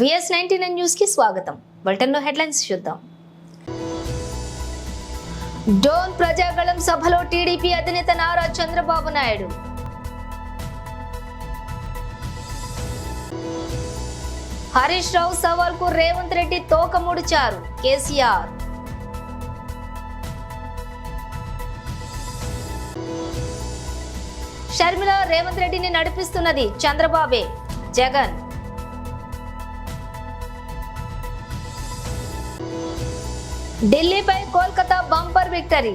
VS99 news కి స్వాగతం. Bulletin లో హెడ్లైన్స్ చూద్దాం. డోన్ ప్రజాగళం సభలో టీడీపీ అధినేత నారా చంద్రబాబు నాయుడు. హరీష్ రావు సవాల్ కు రేవంత్ రెడ్డి తోక ముడిచారు. కేసీఆర్. షర్మిల రేవంత్ రెడ్డిని నడిపిస్తున్నది చంద్రబాబే. జగన్. ఢిల్లీపై కోల్కతా బంపర్ విక్టరీ.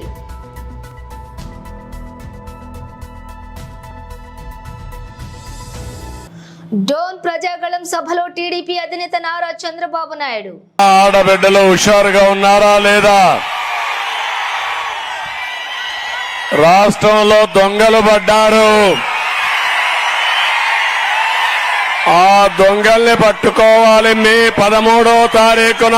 డోన్ ప్రజాగళం సభలో టీడీపీ అధినేత నారా చంద్రబాబు నాయుడు. ఆడబిడ్డలు హుషారుగా ఉన్నారా లేదా? రాష్ట్రంలో దొంగలు పడ్డారు. ఆ దొంగల్ని పట్టుకోవాలి. మే 13వ తారీఖున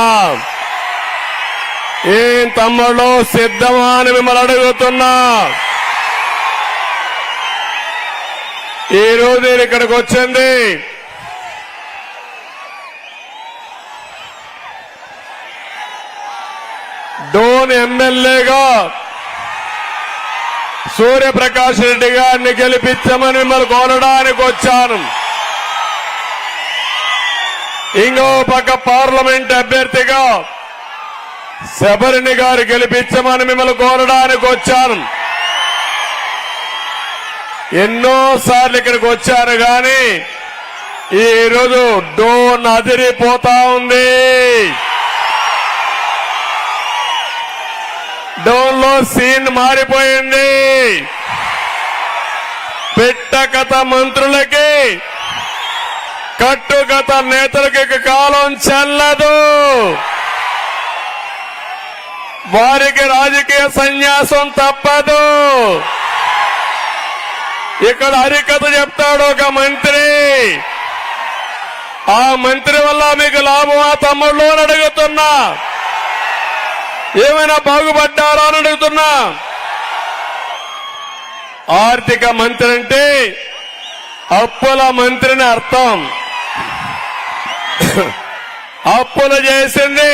ఏం తమ్ముళ్ళు సిద్ధమా అని మిమ్మల్ని అడుగుతున్నా. ఈ రోజు నేను ఇక్కడికి వచ్చింది డోన్ ఎమ్మెల్యేగా సూర్యప్రకాష్ రెడ్డి గారిని గెలిపించమని మిమ్మల్ని కోరడానికి వచ్చాను. ఇంకో పక్క పార్లమెంట్ అభ్యర్థిగా శబరిని గారు గెలిపించమని మిమ్మల్ని కోరడానికి వచ్చాను. ఎన్నోసార్లు ఇక్కడికి వచ్చారు కానీ ఈ రోజు డోన్ అదిరిపోతా ఉంది. డోన్ లో సీన్ మారిపోయింది. పిట్టకథ మంత్రులకి కట్టుకథ నేతలకి కాలం చెల్లదు. వారికి రాజకీయ సన్యాసం తప్పదు. ఇక్కడ హరికథ చెప్తాడు ఒక మంత్రి. ఆ మంత్రి వల్ల మీకు లాభమా తమ్ముళ్ళు అని అడుగుతున్నా. ఏమైనా బాగుపడ్డారా అని అడుగుతున్నా. ఆర్థిక మంత్రి అంటే అప్పుల మంత్రిని అర్థం. అప్పులు చేసింది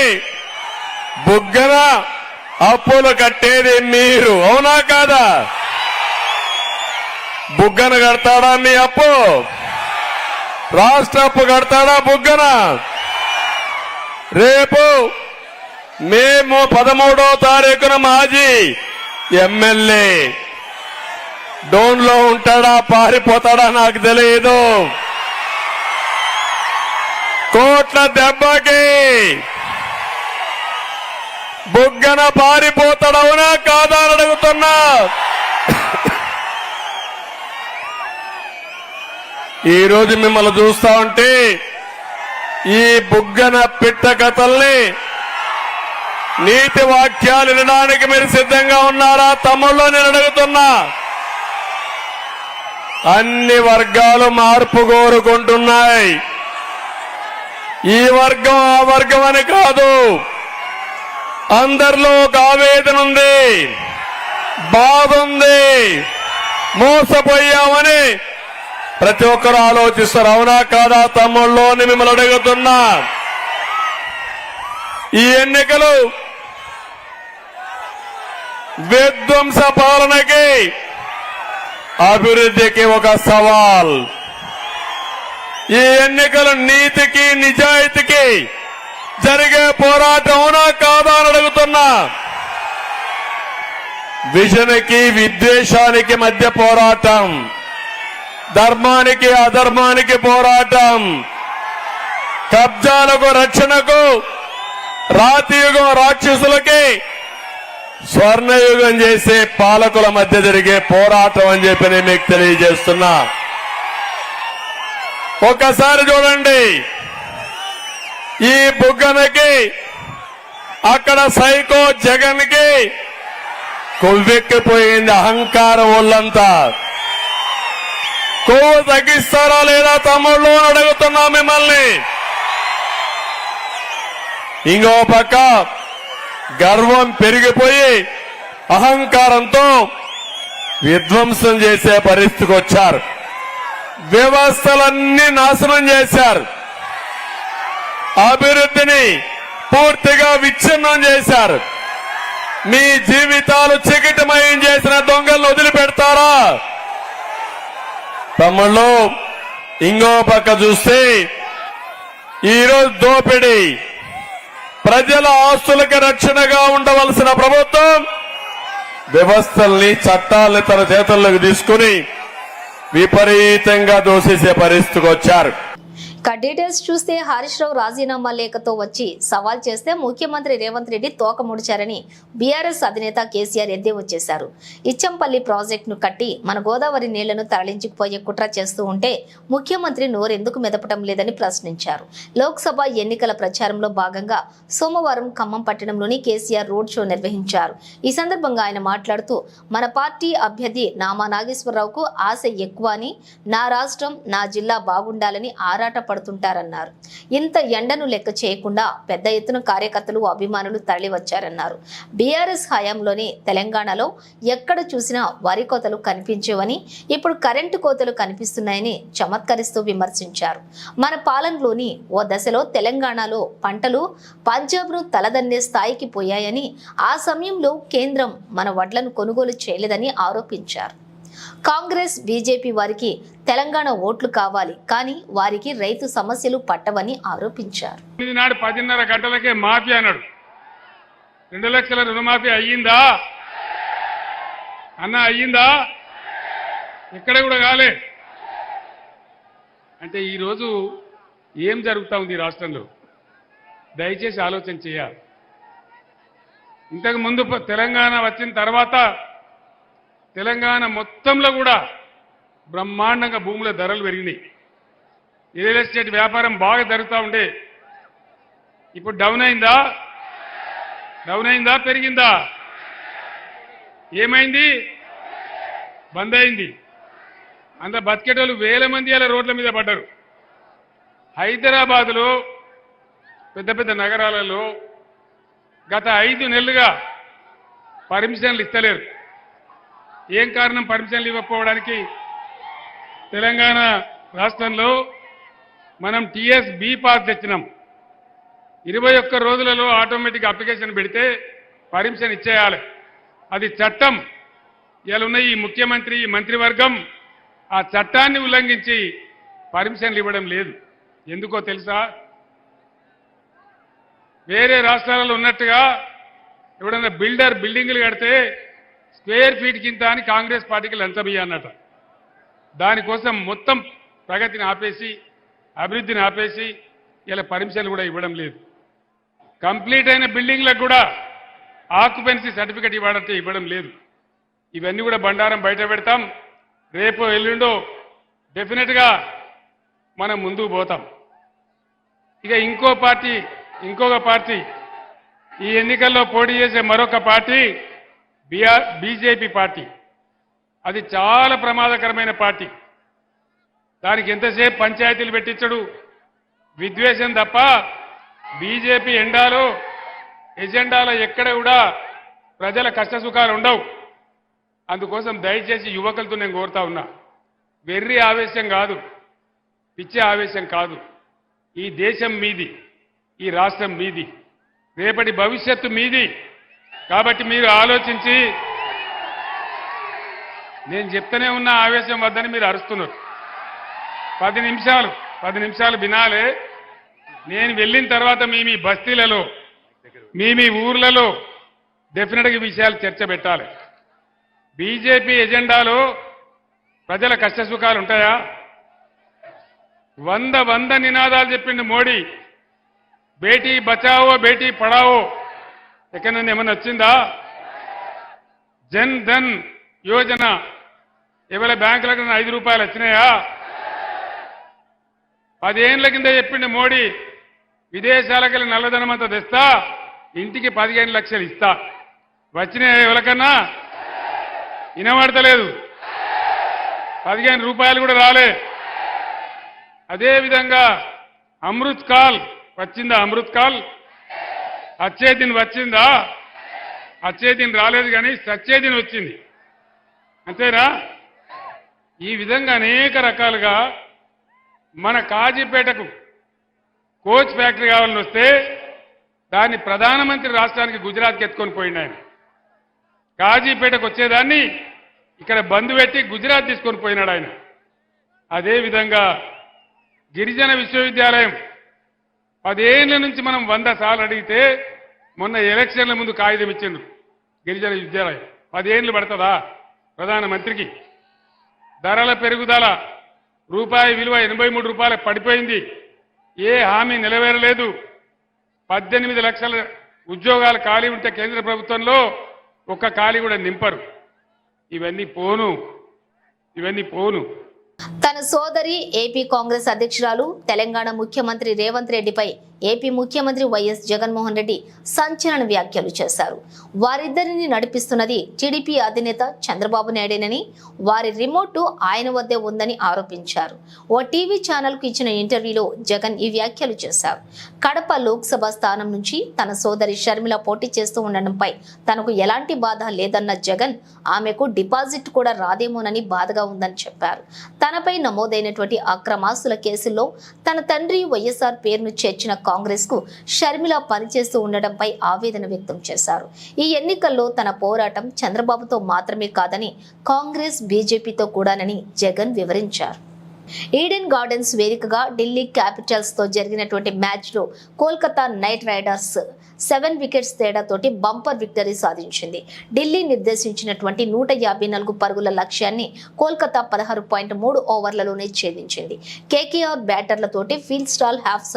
బుగ్గన, అప్పులు కట్టేది మీరు. అవునా కాదా? బుగ్గన కడతాడా మీ అప్పు? రాష్ట్ర అప్పు కడతాడా బుగ్గన? రేపు మే 13వ తారీఖున మాజీ ఎమ్మెల్యే డోన్ లో ఉంటాడా పారిపోతాడా నాకు తెలియదు. కోట్ల దెబ్బకి బుగ్గన పారిపోతాడవునా కాదా అని అడుగుతున్నా. ఈ రోజు మిమ్మల్ని చూస్తా ఉంటే ఈ బుగ్గన పిట్ట కథల్ని నీతి వాక్యాలు వినడానికి మీరు సిద్ధంగా ఉన్నారా తమ్ముళ్ళు నేను అడుగుతున్నా. అన్ని వర్గాలు మార్పు కోరుకుంటున్నాయి. ఈ వర్గం ఆ వర్గం అని కాదు. అందరిలో ఒక ఆవేదన ఉంది, బాధ ఉంది. మోసపోయామని ప్రతి ఒక్కరు ఆలోచిస్తారు. అవునా కాదా తమ్ముళ్ళు అని మిమ్మల్ని అడుగుతున్నా. ఈ ఎన్నికలు విధ్వంస పాలనకి అభివృద్ధికి ఒక సవాల్. ఈ ఎన్నికలు నీతికి నిజాయితీకి జరిగే పోరాటం. అవునా కాదా అని అడుగుతున్నా. విజన్కి విద్వేషానికి మధ్య పోరాటం, ధర్మానికి అధర్మానికి పోరాటం, కబ్జాలకు రక్షణకు, రాతియుగం రాక్షసులకి స్వర్ణయుగం చేసే పాలకుల మధ్య జరిగే పోరాటం అని చెప్పి నేను మీకు తెలియజేస్తున్నా. ఒక్కసారి చూడండి. ఈ బుగ్గనకి అక్కడ సైకో జగన్ కి కొవ్వెక్కిపోయింది అహంకారం ఒళ్ళంతా. కొవ్వు తగ్గిస్తారా లేదా తమ్ముళ్ళు అని అడుగుతున్నా మిమ్మల్ని. ఇంకో పక్క గర్వం పెరిగిపోయి అహంకారంతో విధ్వంసం చేసే పరిస్థితికి వచ్చారు. వ్యవస్థలన్నీ నాశనం చేశారు. అభివృద్ధిని పూర్తిగా విచ్ఛిన్నం చేశారు. మీ జీవితాలు చికిటమయం చేసిన దొంగలను వదిలిపెడతారా? తమ్ముళ్ళు, ఇంకో పక్క చూస్తే ఈరోజు దోపిడీ, ప్రజల ఆస్తులకు రక్షణగా ఉండవలసిన ప్రభుత్వం వ్యవస్థల్ని, చట్టాలని తన చేతుల్లోకి తీసుకుని విపరీతంగా దోసేసే పరిస్థితికి వచ్చారు. డీటెయిల్స్ చూస్తే హరీష్ రావు రాజీనామా లేఖతో వచ్చి సవాల్ చేస్తే ముఖ్యమంత్రి రేవంత్ రెడ్డి తోక ముడిచారని బీఆర్ఎస్ అధినేత కేసీఆర్ ఎద్దేవా చేశారు. ఇచ్చంపల్లి ప్రాజెక్టును కట్టి మన గోదావరి నీళ్లను తరలించుకుపోయే కుట్ర చేస్తూ ఉంటే ముఖ్యమంత్రి నోరెందుకు మెదపటం లేదని ప్రశ్నించారు. లోక్సభ ఎన్నికల ప్రచారంలో భాగంగా సోమవారం ఖమ్మం పట్టణంలోని కేసీఆర్ రోడ్ షో నిర్వహించారు. ఈ సందర్భంగా ఆయన మాట్లాడుతూ మన పార్టీ అభ్యర్థి నామా నాగేశ్వరరావుకు ఆశ ఎక్కువ అని, నా రాష్ట్రం నా జిల్లా బాగుండాలని ఆరాట పడుతుంటారన్నారు. ఇంత ఎండను లెక్క చేయకుండా పెద్ద ఎత్తున కార్యకర్తలు, అభిమానులు తరలివచ్చారన్నారు. బీఆర్ఎస్ హయాంలోనే తెలంగాణలో ఎక్కడ చూసినా వరి కోతలు కనిపించేవని, ఇప్పుడు కరెంటు కోతలు కనిపిస్తున్నాయని చమత్కరిస్తూ విమర్శించారు. మన పాలనలోని ఓ దశలో తెలంగాణలో పంటలు పంజాబ్ను తలదన్నే స్థాయికి పోయాయని, ఆ సమయంలో కేంద్రం మన వడ్లను కొనుగోలు చేయలేదని ఆరోపించారు. కాంగ్రెస్, బీజేపీ వారికి తెలంగాణ ఓట్లు కావాలి, కానీ వారికి రైతు సమస్యలు పట్టవని ఆరోపించారు. 10:30 గంటలకే మాఫీ అన్నాడు. 2 లక్షల రుణమాఫీ అయ్యిందా అన్న? అయ్యిందా? ఎక్కడ కూడా కాలే. అంటే ఈరోజు ఏం జరుగుతా ఉంది రాష్ట్రంలో? దయచేసి ఆలోచన చేయాలి. ఇంతకు ముందు తెలంగాణ వచ్చిన తర్వాత తెలంగాణ మొత్తంలో కూడా బ్రహ్మాండంగా భూముల ధరలు పెరిగినాయి. రియల్ ఎస్టేట్ వ్యాపారం బాగా జరుగుతూ ఉండే. ఇప్పుడు డౌన్ అయిందా? పెరిగిందా? ఏమైంది? బంద్ అయింది. అంత బతికేటోళ్ళు వేల మంది అలా రోడ్ల మీద పడ్డారు. హైదరాబాదులో, పెద్ద పెద్ద నగరాలలో గత 5 నెలలుగా పర్మిషన్లు ఇస్తలేరు. ఏం కారణం పర్మిషన్లు ఇవ్వకపోవడానికి? తెలంగాణ రాష్ట్రంలో మనం టీఎస్ బి పాస్ తెచ్చినాం. 21 రోజులలో ఆటోమేటిక్ అప్లికేషన్ పెడితే పర్మిషన్ ఇచ్చేయాలి. అది చట్టం. ఇలా ఉన్న ఈ ముఖ్యమంత్రి, ఈ మంత్రివర్గం ఆ చట్టాన్ని ఉల్లంఘించి పర్మిషన్లు ఇవ్వడం లేదు. ఎందుకో తెలుసా? వేరే రాష్ట్రాలలో ఉన్నట్టుగా ఎవడన్నా బిల్డింగులు కడితే స్క్వేర్ ఫీట్ కింద అని కాంగ్రెస్ పార్టీకి లంచం ఇయ్యన్నట. దానికోసం మొత్తం ప్రగతిని ఆపేసి, అభివృద్ధిని ఆపేసి ఇలా పర్మిషన్లు కూడా ఇవ్వడం లేదు. కంప్లీట్ అయిన బిల్డింగ్లకు కూడా ఆక్యుపెన్సీ సర్టిఫికెట్ ఇవ్వడం లేదు. ఇవన్నీ కూడా బండారం బయట పెడతాం. రేపు ఎల్లుండో డెఫినెట్గా మనం ముందుకు పోతాం. ఇక ఇంకొక పార్టీ ఈ ఎన్నికల్లో పోటీ చేసే మరొక పార్టీ బీజేపీ పార్టీ. అది చాలా ప్రమాదకరమైన పార్టీ. దానికి ఎంతసేపు పంచాయతీలు పెట్టించడు, విద్వేషం తప్ప బీజేపీ ఎజెండాలో ఎక్కడ కూడా ప్రజల కష్టసుఖాలు ఉండవు. అందుకోసం దయచేసి యువకులతో నేను కోరుతా ఉన్నా, వెర్రి ఆవేశం కాదు, పిచ్చే ఆవేశం కాదు. ఈ దేశం మీది, ఈ రాష్ట్రం మీది, రేపటి భవిష్యత్తు మీది. కాబట్టి మీరు ఆలోచించి, నేను చెప్తూనే ఉన్న ఆవేశం వద్దని మీరు అరుస్తున్నారు. 10 నిమిషాలు వినాలే. నేను వెళ్ళిన తర్వాత మీ బస్తీలలో, మీ ఊర్లలో డెఫినెట్గా విషయాలు చర్చ పెట్టాలి. బీజేపీ ఎజెండాలో ప్రజల కష్టసుఖాలు ఉంటాయా? 100 నినాదాలు చెప్పిండు మోడీ. బేటీ బచావో, బేటీ పడావో. ఎక్కడైనా ఏమన్నా వచ్చిందా? జన్ ధన్ యోజన ఎవరి బ్యాంకులకు 5 రూపాయలు వచ్చినాయా? 10 ఏళ్ల కింద చెప్పిండు మోడీ, విదేశాలకు నల్లధనం అంతా తెస్తా, ఇంటికి 15 లక్షలు ఇస్తా. వచ్చినాయా ఎవరికన్నా? వినబడతలేదు. 15 రూపాయలు కూడా రాలే. అదేవిధంగా అమృత్ కాల్ వచ్చిందా? అమృత్ కాల్ వచ్చే దిన్ వచ్చిందా? వచ్చే దిన్ రాలేదు, కానీ సచ్చే దిన్ వచ్చింది. అంతేనా? ఈ విధంగా అనేక రకాలుగా మన కాజీపేటకు కోచ్ ఫ్యాక్టరీ కావాలని వస్తే దాన్ని ప్రధానమంత్రి రాష్ట్రానికి గుజరాత్కి ఎత్తుకొని పోయిండు ఆయన. కాజీపేటకు వచ్చేదాన్ని ఇక్కడ బంద్ పెట్టి గుజరాత్ తీసుకొని పోయినాడు ఆయన. అదేవిధంగా గిరిజన విశ్వవిద్యాలయం 10 ఏళ్ల నుంచి మనం 100 సార్లు అడిగితే మొన్న ఎలక్షన్ల ముందు కాగితం ఇచ్చిండ్రు. గిరిజన విద్యాలయం 10 ఏళ్ళు పడుతుందా ప్రధానమంత్రికి? ధరల పెరుగుదల రూపాయి విలువ 83 రూపాయలు పడిపోయింది. ఏ హామీ నెరవేరలేదు. 18 లక్షల ఉద్యోగాలు ఖాళీ ఉంటే కేంద్ర ప్రభుత్వంలో ఒక్క ఖాళీ కూడా నింపరు. ఇవన్నీ పోను. తన సోదరి ఏపీ కాంగ్రెస్ అధ్యక్షురాలు తెలంగాణ ముఖ్యమంత్రి రేవంత్ రెడ్డిపై ఏపీ ముఖ్యమంత్రి వైఎస్ జగన్మోహన్ రెడ్డి సంచలన వ్యాఖ్యలు చేశారు. వారిద్దరిని నడిపిస్తున్నది టీడీపీ అధినేత చంద్రబాబు నాయుడేనని, వారి రిమోట్ ఆయన వద్దే ఉందని ఆరోపించారు. ఓ టీవీ ఛానల్ కు ఇచ్చిన ఇంటర్వ్యూలో జగన్ ఈ వ్యాఖ్యలు చేశారు. కడప లోక్సభ స్థానం నుంచి తన సోదరి షర్మిల పోటీ చేస్తూ ఉండడంపై తనకు ఎలాంటి బాధ లేదన్న జగన్ ఆమెకు డిపాజిట్ కూడా రాదేమోనని బాధగా ఉందని చెప్పారు. తనపై నమోదైనటువంటి అక్రమాస్తుల కేసుల్లో తన తండ్రి వైఎస్ఆర్ పేరును చేర్చిన కాంగ్రెస్ కు షర్మిల పనిచేస్తూ ఉండడంపై ఆవేదన వ్యక్తం చేశారు. ఈ ఎన్నికల్లో తన పోరాటం చంద్రబాబుతో మాత్రమే కాదని కాంగ్రెస్ బీజేపీతో కూడానని జగన్ వివరించారు. ఈడెన్ గార్డెన్స్ వేదికగా ఢిల్లీ క్యాపిటల్స్ తో జరిగినటువంటి మ్యాచ్ లో కోల్కతా నైట్ రైడర్స్ 7 వికెట్స్ తేడాతోటి బంపర్ విక్టరీ సాధించింది. ఢిల్లీ నిర్దేశించినటువంటి 154 పరుగుల లక్ష్యాన్ని కోల్కతా 16.3 ఓవర్లలోనే ఛేదించింది. కేకేఆర్ బ్యాటర్లతోటి ఫీల్డ్ స్టాల్ హాఫ్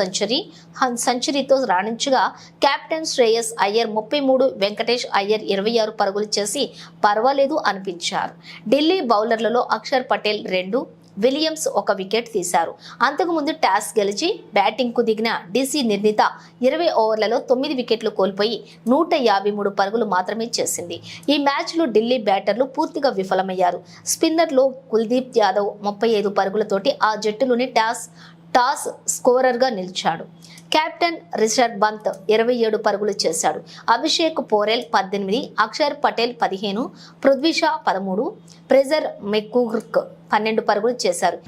సెంచరీతో రాణించగా కెప్టెన్ శ్రేయస్ అయ్యర్ 33, వెంకటేష్ అయ్యర్ 26 పరుగులు చేసి పర్వాలేదు అనిపించారు. ఢిల్లీ బౌలర్లలో అక్షర్ పటేల్ 2, విలియమ్స్ 1 వికెట్ తీశారు. అంతకుముందు టాస్ గెలిచి బ్యాటింగ్ కు దిగిన డీసీ నిర్ణీత 20 ఓవర్లలో 9 వికెట్లు కోల్పోయి 153 పరుగులు మాత్రమే చేసింది. ఈ మ్యాచ్ లో ఢిల్లీ బ్యాటర్లు పూర్తిగా విఫలమయ్యారు. స్పిన్నర్లో కుల్దీప్ యాదవ్ 35 పరుగులతోటి ఆ జట్టులోని టాస్ స్కోరర్ గా నిలిచాడు. కెప్టెన్ రిషబ్ పంత్ 27 పరుగులు చేశాడు. అభిషేక్ పోరెల్ 18, అక్షర్ పటేల్ 15, పృథ్వీ షా 13, ప్రెజర్ మెక్కుర్క్ 12 పరుగులు చేశారు.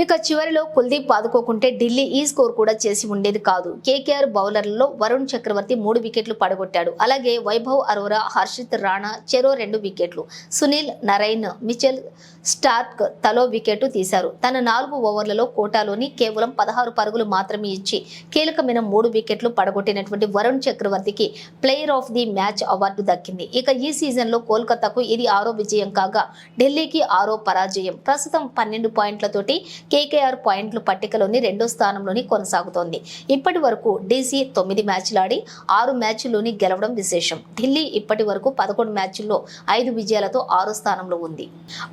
ఇక చివరిలో కుల్దీప్ ఆదుకోకుంటే ఢిల్లీ ఈ స్కోర్ కూడా చేసి ఉండేది కాదు. కేకేఆర్ బౌలర్లలో వరుణ్ చక్రవర్తి 3 వికెట్లు పడగొట్టాడు. అలాగే వైభవ్ అరోరా, హర్షిత్ రాణా చెరో 2 వికెట్లు, సునీల్ నరైన్, మిచెల్ స్టార్క్ తలో వికెట్ తీశారు. తన 4 ఓవర్లలో కోటాలోని కేవలం 16 పరుగులు మాత్రమే ఇచ్చి కీలకమైన 3 వికెట్లు పడగొట్టినటువంటి వరుణ్ చక్రవర్తికి player of the match award దక్కింది. ఇక ఈ సీజన్ లో కోల్కతాకు ఇది 6వ విజయం కాగా ఢిల్లీకి 6వ పరాజయం. ప్రస్తుతం 12 పాయింట్లతోటి కేకేఆర్ పాయింట్ల పట్టికలోని 2వ స్థానంలోని కొనసాగుతోంది. ఇప్పటి వరకు డీసీ 9 మ్యాచ్లాడి 6 మ్యాచ్ల్లోని గెలవడం విశేషం. ఢిల్లీ ఇప్పటి వరకు 11 మ్యాచ్ల్లో 5 విజయాలతో 6వ స్థానంలో ఉంది.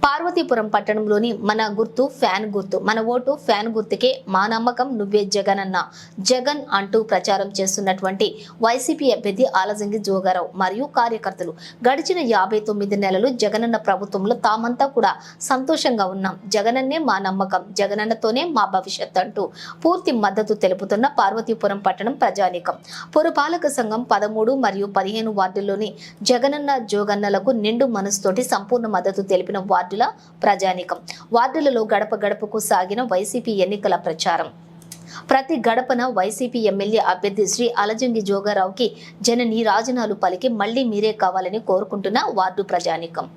పార్వతీపురం పట్టణంలోని మన గుర్తు ఫ్యాన్ గుర్తు, మన ఓటు ఫ్యాన్ గుర్తుకే, మా నమ్మకం నువ్వే జగన్ అన్న జగన్ అంటూ ప్రచారం చేస్తున్నటువంటి వైసీపీ అభ్యర్థి ఆలజంగి జోగారావు మరియు కార్యకర్తలు గడిచిన 59 నెలలు జగనన్న ప్రభుత్వంలో తామంతా కూడా సంతోషంగా ఉన్నాం, జగనన్నే మా నమ్మకం, జగనన్నతోనే మా భవిష్యత్ అంటూ పూర్తి మద్దతు తెలుపుతున్న పార్వతీపురం పట్టణం ప్రజానీకం. పురపాలక సంఘం 13 మరియు 15 వార్డుల్లోని జగనన్న జోగన్నలకు నిండు మనసుతోటి సంపూర్ణ మద్దతు తెలిపిన వార్డుల ప్రజానీకం. వార్డులలో గడప గడపకు సాగిన వైసీపీ ఎన్నికల ప్రచారం. ప్రతి గడపన వైసీపీ ఎమ్మెల్యే అభ్యర్థి శ్రీ అలజంగి జోగారావుకి జనని రాజనాలు పలికి మళ్లీ మీరే కావాలని కోరుకుంటున్న వార్డు ప్రజానీకం.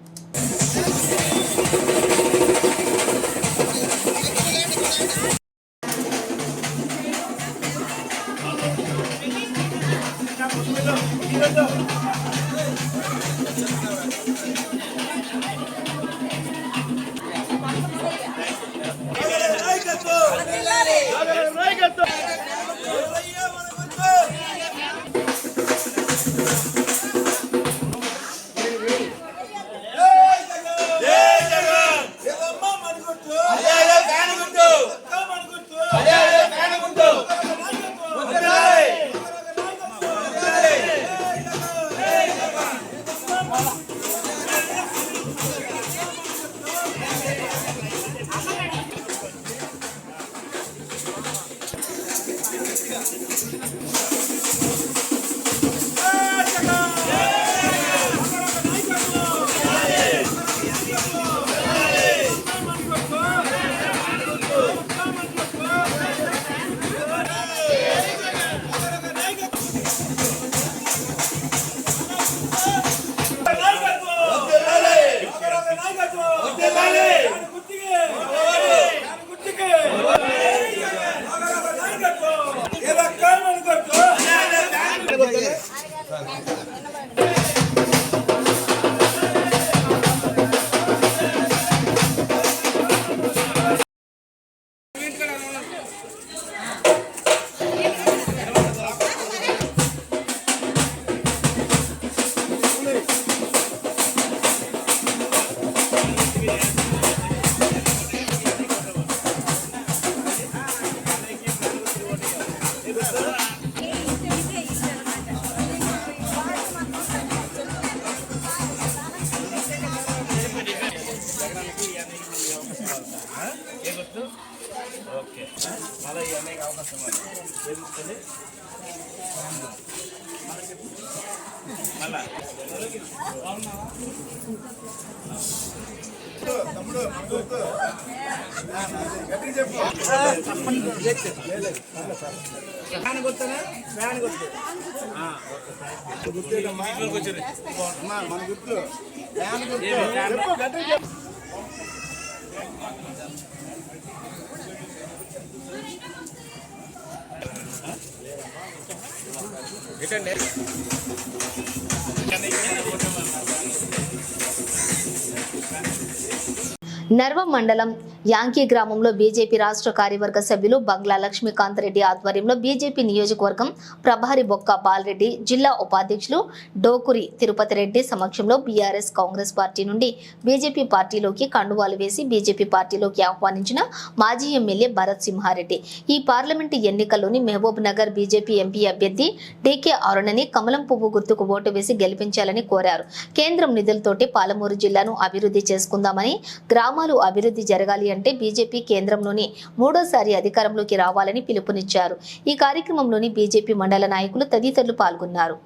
నర్వం మండలం యాంకీ గ్రామంలో బీజేపీ రాష్ట్ర కార్యవర్గ సభ్యులు బంగ్లా లక్ష్మీకాంత్ రెడ్డి ఆధ్వర్యంలో బీజేపీ నియోజకవర్గం ప్రభారి బొక్క బాలరెడ్డి, జిల్లా ఉపాధ్యక్షులు డోకురి తిరుపతి రెడ్డి సమక్షంలో బీఆర్ఎస్ కాంగ్రెస్ పార్టీ నుండి బీజేపీ పార్టీలోకి కండువాలు వేసి బీజేపీ పార్టీలోకి ఆహ్వానించిన మాజీ ఎమ్మెల్యే భరత్ సింహారెడ్డి ఈ పార్లమెంటు ఎన్నికల్లోని మహబూబ్ నగర్ బీజేపీ ఎంపీ అభ్యర్థి డీకే అరుణని కమలం పువ్వు గుర్తుకు ఓటు వేసి గెలిపించాలని కోరారు. కేంద్రం నిధులతోటి పాలమూరు జిల్లాను అభివృద్ధి చేసుకుందామని, గ్రామాలు అభివృద్ధి జరగాలి అంటే బీజేపీ కేంద్రంలోని మూడోసారి అధికారంలోకి రావాలని పిలుపునిచ్చారు. ఈ కార్యక్రమంలోని బీజేపీ మండల నాయకులు తదితరులు పాల్గొన్నారు.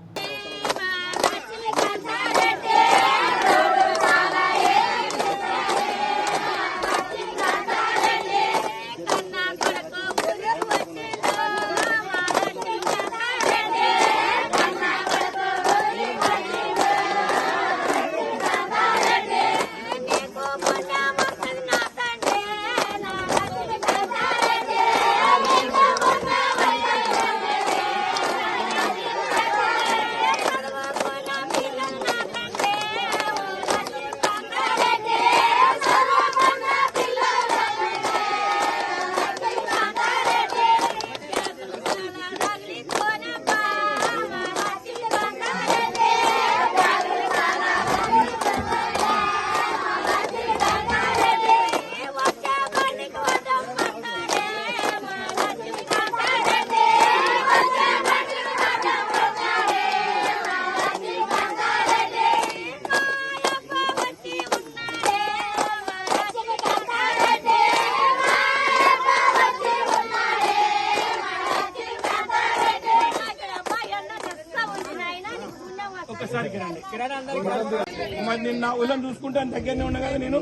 మరి నిన్న ఊళ్ళని చూసుకుంటాను దగ్గరనే ఉన్నా కదా నేను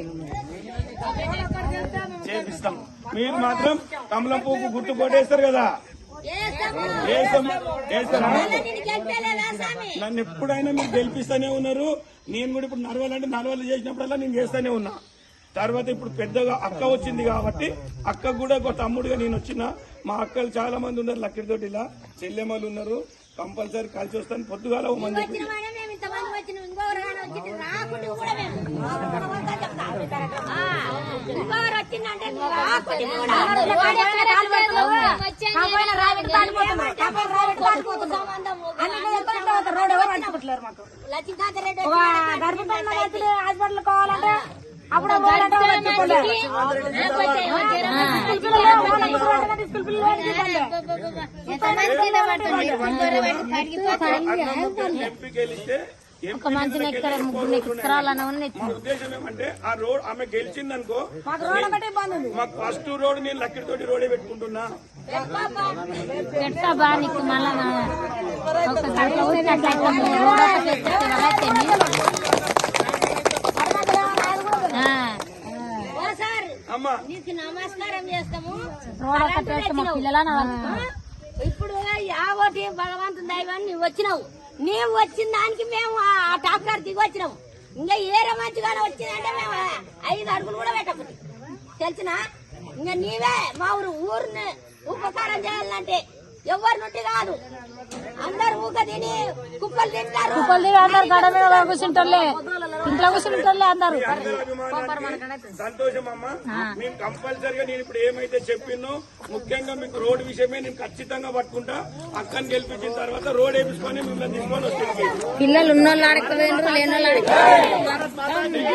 చేపిస్తాం. మీరు మాత్రం కమలం పువ్వు గుర్తు కొట్టేస్తారు కదా, నన్ను ఎప్పుడైనా మీరు గెలిపిస్తూనే ఉన్నారు. నేను కూడా ఇప్పుడు నడవాలంటే చేసినప్పుడల్లా నేను చేస్తూనే ఉన్నా. తర్వాత ఇప్పుడు పెద్దగా అక్క వచ్చింది కాబట్టి అక్కకు కూడా ఒక తమ్ముడుగా నేను వచ్చిన. మా అక్కలు చాలా మంది ఉన్నారు, లక్కిడితోటి ఇలా చెల్లెమ్మలు ఉన్నారు. కంపల్సరీ కలిసి వస్తాను. పొద్దుగాల మంది హాస్పిటల్ కావాలంటే అప్పుడు ఒక మంచిని ఎక్కడ ముగ్గురు ఎక్కరాలన్న ఉద్దేశం ఏమంటే ఆ రోడ్ ఆమె గెలిచిందనుకో మాకు ఫస్ట్ రోడ్ నేను లక్కిడితోటి రోడే పెట్టుకుంటున్నా. అమ్మా నమస్కారం చేస్తాము. ఇప్పుడు యావటి భగవంతుని దైవాన్ని నువ్వు వచ్చినావు. నీవు వచ్చిన దానికి మేము ఆ టాక్టర్ దిగి వచ్చినాము. ఇంకా ఏరే మంచిగా వచ్చిందంటే మేము 5 అడుగులు కూడా పెట్టకపోతే తెలిసినా. ఇంకా నీవే మా ఊరిని ఉపకారం చేయాలంటే ఎవరి నుండి కాదు, అందరు ఊక తిని కుప్పలు తింటారు. అందరు గడ మీద కూర్చుంటారులే, ఇంట్లో కూర్చుంటారులే అందరు. సంతోషం అమ్మా. మేము కంపల్సరిగా నేను ఇప్పుడు ఏమైతే చెప్పినో ముఖ్యంగా మీకు రోడ్ విషయమే నేను ఖచ్చితంగా పట్టుకుంటా. అక్కని గెలిపించిన తర్వాత రోడ్ వేపించుకొని మిమ్మల్ని తీసుకొని వస్తుంది. పిల్లలు ఉన్నోళ్ళు ఆడకపోయినరు, లేనోళ్ళు ఆడకపోయినరు.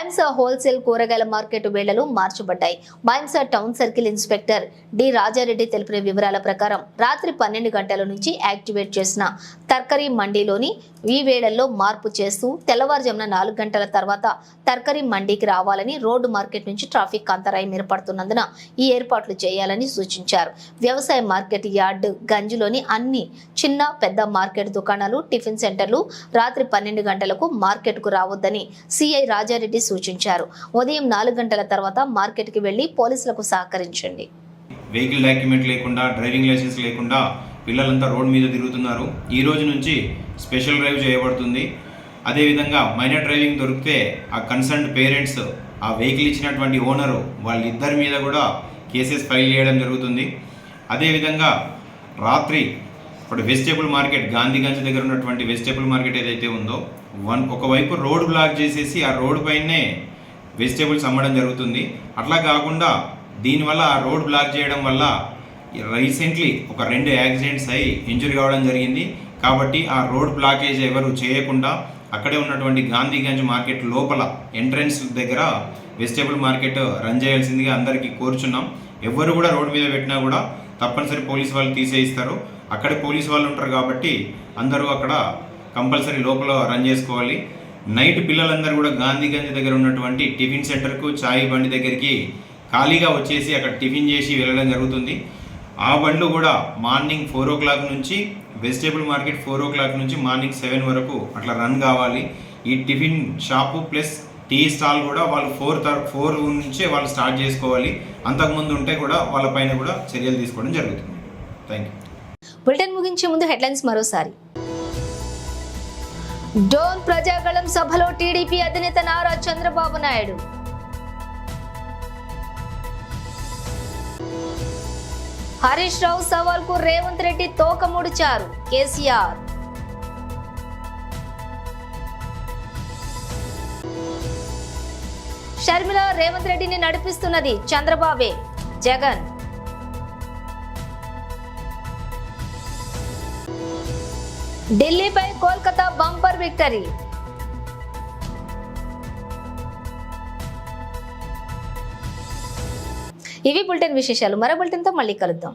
మైన్స్ హోల్సేల్ కూరగాయల మార్కెట్ వేళలు మార్చబడ్డాయి. Mines town circle inspector D Rajareddy తెలిపిన వివరాల ప్రకారం రాత్రి 12 గంటల నుంచి యాక్టివేట్ చేసిన తర్కరీ మండీలోని ఈ వేళల్లో మార్పు చేస్తూ తెల్లవారుజామున 4 గంటల తర్వాత తర్కరీ మండీకి రావాలని రోడ్డు మార్కెట్ నుంచి ట్రాఫిక్ అంతరాయం ఏర్పడుతున్నందున ఈ ఏర్పాట్లు చేయాలని సూచించారు. వ్యవసాయ మార్కెట్ యార్డ్ గంజిలోని అన్ని చిన్న పెద్ద మార్కెట్ దుకాణాలు, టిఫిన్ సెంటర్లు రాత్రి 12 గంటలకు మార్కెట్కు రావద్దని సిఐ రాజారెడ్డి సూచించారు. ఉదయం 4 గంటల తర్వాత మార్కెట్కి వెళ్లి పోలీసులకు సహకరించండి. వెహికల్ డాక్యుమెంట్ లేకుండా, డ్రైవింగ్ లైసెన్స్ లేకుండా పిల్లలంతా రోడ్ మీద తిరుగుతున్నారు. ఈ రోజు నుంచి స్పెషల్ డ్రైవ్ చేయబడుతుంది. అదేవిధంగా మైనర్ డ్రైవింగ్ దొరికితే ఆ కన్సర్న్డ్ పేరెంట్స్, ఆ వెహికల్ ఇచ్చినటువంటి ఓనరు వాళ్ళిద్దరి మీద కూడా కేసెస్ ఫైల్ చేయడం జరుగుతుంది. అదేవిధంగా రాత్రి ఇప్పుడు వెజిటేబుల్ మార్కెట్, గాంధీగంజ్ దగ్గర ఉన్నటువంటి వెజిటేబుల్ మార్కెట్ ఏదైతే ఉందో ఒకవైపు రోడ్ బ్లాక్ చేసేసి ఆ రోడ్ పైనే వెజిటేబుల్స్ అమ్మడం జరుగుతుంది. అట్లా కాకుండా దీనివల్ల ఆ రోడ్ బ్లాక్ చేయడం వల్ల రీసెంట్లీ ఒక 2 యాక్సిడెంట్స్ అయ్యి ఇంజురీ కావడం జరిగింది. కాబట్టి ఆ రోడ్ బ్లాకేజ్ ఎవరు చేయకుండా అక్కడే ఉన్నటువంటి గాంధీగంజ్ మార్కెట్ లోపల ఎంట్రన్స్ దగ్గర వెజిటేబుల్ మార్కెట్ రన్ చేయాల్సిందిగా అందరికీ కోరుచున్నాం. ఎవరు కూడా రోడ్ మీద పెట్టినా కూడా తప్పనిసరి పోలీసు వాళ్ళు తీసేయిస్తారు. అక్కడే పోలీసు వాళ్ళు ఉంటారు కాబట్టి అందరూ అక్కడ కంపల్సరీ లోపల రన్ చేసుకోవాలి. నైట్ పిల్లలందరూ కూడా గాంధీగంజ్ దగ్గర ఉన్నటువంటి టిఫిన్ సెంటర్కు, చాయ్ బండి దగ్గరికి ఖాళీగా వచ్చేసి అక్కడ టిఫిన్ చేసి వెళ్ళడం జరుగుతుంది. ఆ బండ్లు కూడా మార్నింగ్ 4 o'clock నుంచి వెజిటేబుల్ మార్కెట్ 4 o'clock నుంచి మార్నింగ్ 7 వరకు అట్లా రన్ కావాలి. ఈ tiffin shop plus tea stall కూడా వాళ్ళు 4 నుంచే వాళ్ళు స్టార్ట్ చేసుకోవాలి. అంతకుముందు ఉంటే కూడా వాళ్ళపైన కూడా చర్యలు తీసుకోవడం జరుగుతుంది. Thank you. బులెటిన్ ముగించే ముందు హెడ్లైన్స్ మరోసారి. డోన్ ప్రజాగళం సభలో టీడీపీ అధినేత నారా చంద్రబాబు నాయుడు. హరీష్ రావు సవాల్కు రేవంత్ రెడ్డి తోకముడిచారు కేసీఆర్. షర్మిల రేవంత్ రెడ్డిని నడిపిస్తున్నది చంద్రబాబే, జగన్. ఢిల్లీపై కోల్కతా బంపర్ విక్టరీ. ఇవి బులెటిన్ విశేషాలు. మరో బులెటిన్తో మళ్ళీ కలుద్దాం.